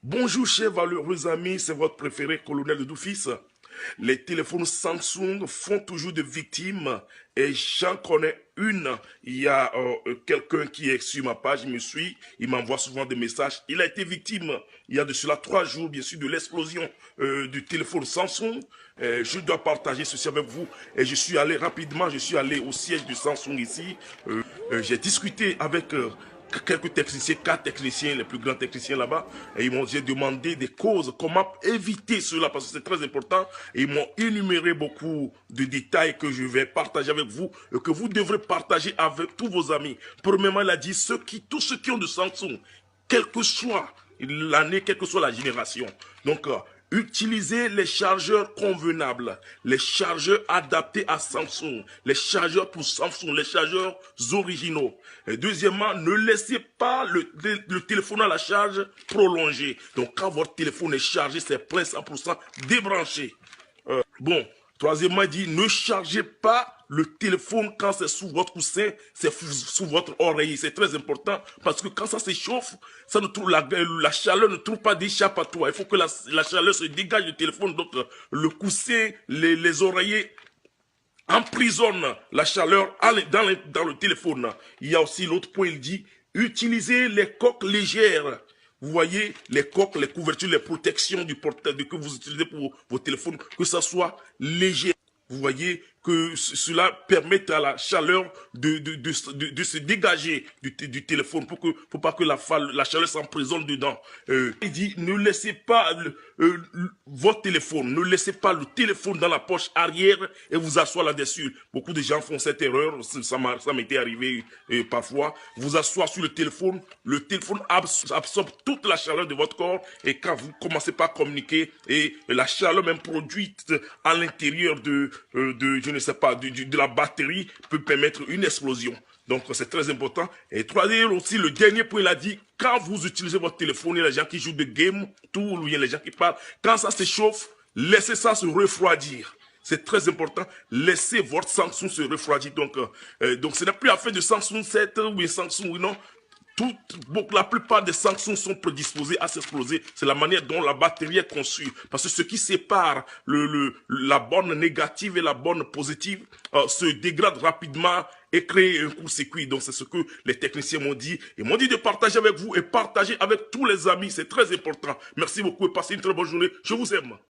Bonjour chers valeureux amis, c'est votre préféré colonel de Doufis. Les téléphones Samsung font toujours des victimes et j'en connais une. Il y a quelqu'un qui est sur ma page, il me suit, il m'envoie souvent des messages. Il a été victime il y a de cela 3 jours, bien sûr, de l'explosion du téléphone Samsung. Je dois partager ceci avec vous et je suis allé rapidement, je suis allé au siège de Samsung ici. J'ai discuté avec quelques techniciens, 4 techniciens, les plus grands techniciens là-bas, et j'ai demandé des causes, comment éviter cela, parce que c'est très important, et ils m'ont énuméré beaucoup de détails que je vais partager avec vous, et que vous devrez partager avec tous vos amis. Premièrement, il a dit, tous ceux qui ont de Samsung, quelle que soit l'année, quelle que soit la génération, donc utilisez les chargeurs convenables, les chargeurs adaptés à Samsung, les chargeurs pour Samsung, les chargeurs originaux. Et deuxièmement, ne laissez pas le téléphone à la charge prolongée. Donc quand votre téléphone est chargé, c'est plein 100%, débranchez. Bon, troisièmement, il dit, ne chargez pas le téléphone quand c'est sous votre coussin, c'est sous votre oreiller. C'est très important parce que quand ça s'échauffe, ça ne trouve la chaleur ne trouve pas d'échappatoire. Il faut que la chaleur se dégage du téléphone. Donc, le coussin, les oreillers emprisonnent la chaleur dans le téléphone. Il y a aussi l'autre point, il dit, utilisez les coques légères. Vous voyez, les coques, les couvertures, les protections du portable que vous utilisez pour vos téléphones, que ça soit léger. Vous voyez que cela permet à la chaleur de se dégager du téléphone pour pas que la chaleur s'emprisonne dedans. Il dit, ne laissez pas votre téléphone, ne laissez pas le téléphone dans la poche arrière et vous asseoir là-dessus. Beaucoup de gens font cette erreur, ça m'était arrivé parfois. Vous asseoir sur le téléphone absorbe toute la chaleur de votre corps et quand vous commencez pas à communiquer et la chaleur même produite à l'intérieur je ne sais pas, de la batterie peut permettre une explosion. Donc, c'est très important. Et troisième aussi, le dernier point, il a dit, quand vous utilisez votre téléphone, il y a les gens qui jouent des games, il y a les gens qui parlent, quand ça s'échauffe, laissez ça se refroidir. C'est très important. Laissez votre Samsung se refroidir. Donc ce n'est plus affaire de Samsung 7 ou Samsung, non. La plupart des Samsung sont prédisposés à s'exploser. C'est la manière dont la batterie est conçue. Parce que ce qui sépare la borne négative et la borne positive se dégrade rapidement et crée un court-circuit. Donc c'est ce que les techniciens m'ont dit. Ils m'ont dit de partager avec vous et partager avec tous les amis. C'est très important. Merci beaucoup et passez une très bonne journée. Je vous aime.